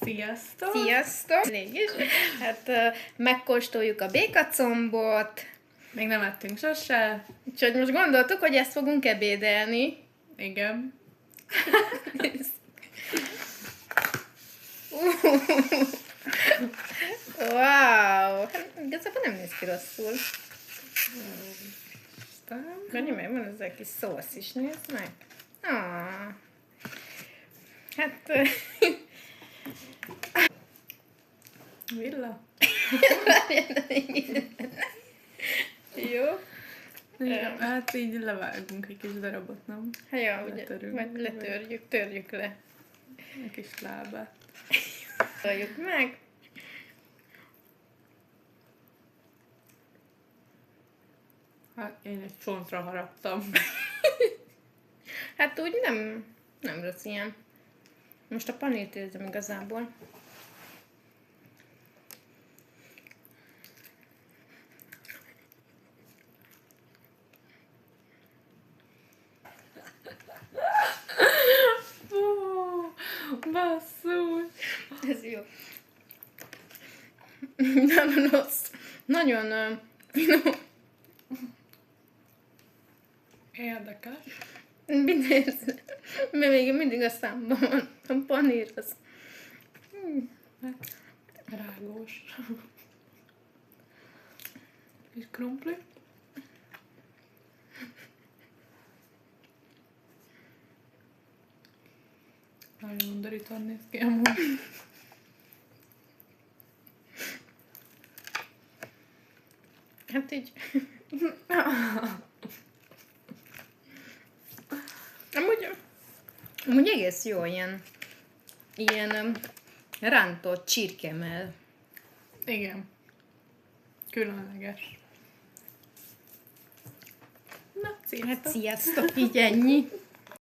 Sziasztok! Sziasztok! Mégis. Hát megkóstoljuk a békacombot. Még nem ettünk sose. Úgyhogy most gondoltuk, hogy ezt fogunk ebédelni. Igen. Wow! Hát igazából nem néz ki rosszul. Gani, meg van ez a kis szósz is, nézd meg. Ah. Hát... Villa? Jó. Igen, hát így levágunk egy kis darabot, nem? Hát jó, ugye, Letörünk. majd letörjük, törjük le. A kis lábát. Toljuk meg. Hát én egy csontra haraptam. Hát úgy nem rossz ilyen. Most a panírt érzem igazából. Basszus! Ez jó. Nem rossz. Nagyon finom. Érdekes. Még mindig a számban van. A panír az. Rágós. Kis krumpli. Nagyon undorítóan néz ki amúgy. Hát így. Amúgy egész jó ilyen rántott csirkemell. Igen. Különleges. Na, Hát sziasztok! sziasztok, így ennyi.